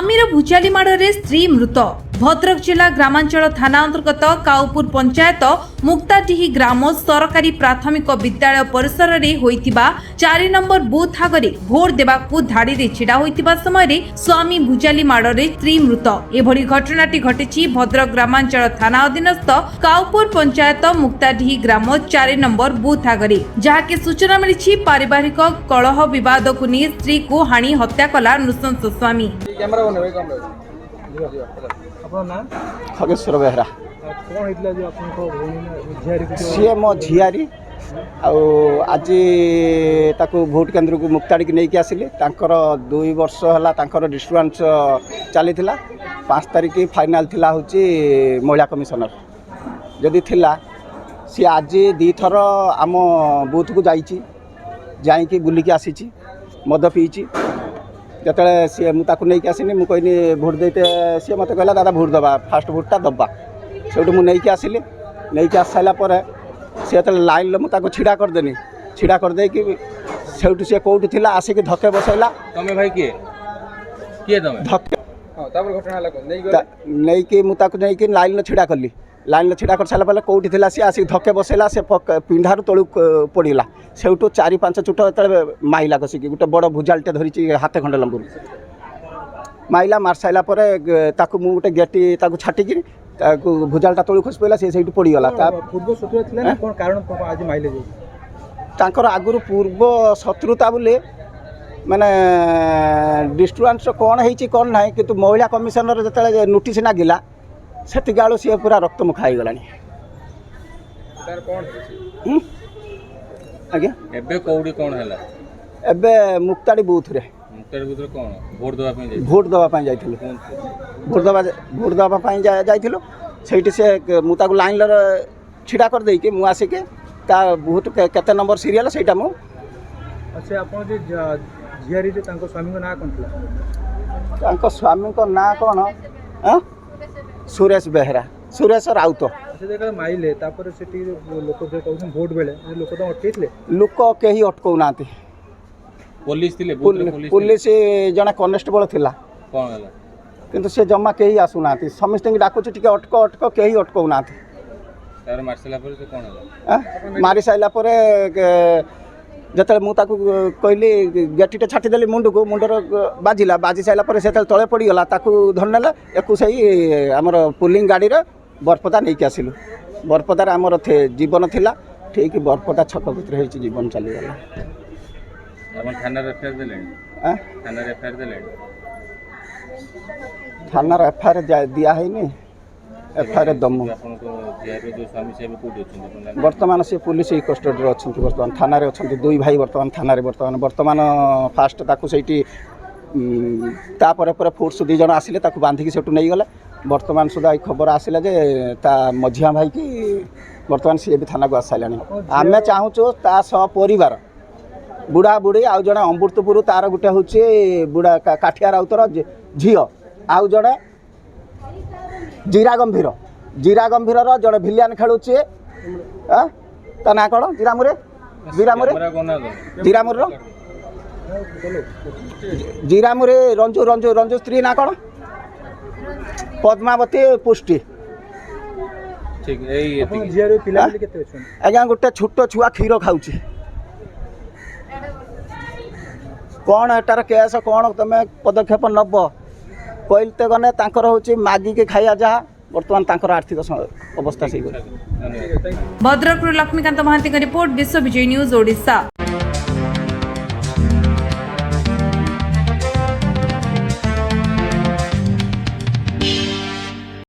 स्वामीर भुचाली माड़े स्त्री मृत। भद्रक जिला ग्रामांचल थाना अंतर्गत काउपुर पंचायत मुक्ताडीही ग्राम सरकारी प्राथमिक विद्यालय परिसर में होइतिबा 4 नंबर बूथ आगे भोट देवाकू धाड़ी रे छिड़ा होइतिबा समय स्वामी भुचाली माड़े स्त्री मृत। एभली घटनाटी घटिछि भद्रक ग्रामांचल थाना अधीनस्थ काउपुर पंचायत मुक्ताडीही ग्राम 4 नंबर बूथ आगे, जहाँकि सूचना मिली पारिवारिक कलह विवाद को नहीं स्त्री को हाणी हत्या कला नृशंस स्वामी। खगेश्वर बेहरा सी मो झियारी आज ताकू भोट केन्द्र को मुक्ताड़ी की नहीं आसिले। 2 वर्ष है डिस्ट्रिब्यूट चली 5 तारीख फाइनाल थिला होची महिला कमिशनर जदि थिला सी आज 2 थर आम बूथ को जाइकी बुलिकी आसी मद पीची जिते सी मुझे नहीं आसनी मुझे कहनी भोट देते सी मत कहला दादा भोट दबा फास्ट भोटा दबा से मुझे आसिली नहीं आस सारापर सी जो लाइन मुझे छिड़ा करदेनी छिड़ा करदे कि सी कौटी थी आसिक धक्के बसैला तमें भाई किए किए तमें धक्के नहीं कि मुझे नहीं लाइन छिड़ा कली लाइन छिड़ा कर सारा पहले कौटी थी सी आसिक धक्के बसैला से पिंडारू तलू पड़ा से 4-5 चुट जो माइला कसिकी गोटे बड़ भुजालटे धरी हाथ खंडे लंबू माइला मार सारा गोटे गेटी छाटिकी भुजालटा तलू खसी पड़ा से पड़गला आगुरी पूर्व शत्रुता बोले माने डिस्ट्रिब्यूट कौन है कौन ना कि महिला कमिशनर जो नोटिस नागिला से गाड़ू सी पूरा रक्त मुखा हो गला आज्ञा एबे कौड़ी कौन है एबे मुक्ताड़ी बूथ रे कौन भोट दवा भोट दवा जाइथिलु भोट दवा जाइथिलु सेठी से मुता को लाइन छिड़ा कर देई कि मु आसिके ता भोट केते नंबर सीरियल सेटा मु अच्छा आपण जे जियारी जे तांको स्वामी को ना कोन थला तांको स्वामी को ना कोन ह सुरेश बेहरा सुरेश राउत अच्छा माइले तापर सेठी लोक जे कहउन भोट बेले लोक तो अटकेइले लोक केही अटकौ नाती पुलिस थिले पुलिस जने कांस्टेबल थिला कोन हला किंतु से जम्मा केही आसु नाती समिस्त डाकुछ टिके अटक केही अटकौ नाती तार मारसला पर से कोन हला मारी साइला परे जतले मु ताकू कहली गेटीटे छाटी देली मुंडर बाजिला बाजी साइला परे से तले पड़ी गला ताकू धरनेला एकु सही हमर पुलिंग गाड़ी रे बरपदा नहीं के आसिलु बरपदार आमर थे जीवन थिला ठीक बरपदा छक भितर है जीवन चली गला अपन थाना एफआईआर देले थाना एफआईआर देले थाना एफआईआर दिया है नहीं एफआईआर दमु आपन को जियारे जो स्वामी साहेब कोडी अछि वर्तमान से पुलिस कस्टडी रे अछंती वर्तमान थाना रे अछंती 2 भाई वर्तमान थाना रे वर्तमान फास्ट ताकू सेठी तापर पर फोर्स 2 जन आसिले ताकू बांधिकी सेटू नहीं गला वर्तमान सुधा खबर आसिला जे ता मझिया भाई की वर्तमान सी भी थाना को आसालानी आमे चाहूचो ता सह परिवार बुढ़ा बुढ़ी आउ जड़े अमृतपुर तार गोटे हूँ बुढ़ा काठिया राउतर झील आउ जड़े जीरा गंभीर जड़े भिलियान खेलुचे ता ना कौन जीरामुरे जीरामुरे रंजू रंजू रंजू स्त्री ना कौन पद्मावती पुष्टि ठीक एई अपन जियारे पिला केते अछन आज्ञा गोटे छोट छुआ क्षीर खाऊची कौन एटार केस कौन तुम पदक्षेप नब कहते गने तांकर होची मागी के खाइया जहा वर्तमान तांकर आर्थिक अवस्था से भद्रक लक्ष्मीकांत महांती रिपोर्ट विश्व विजय न्यूज ओडिशा।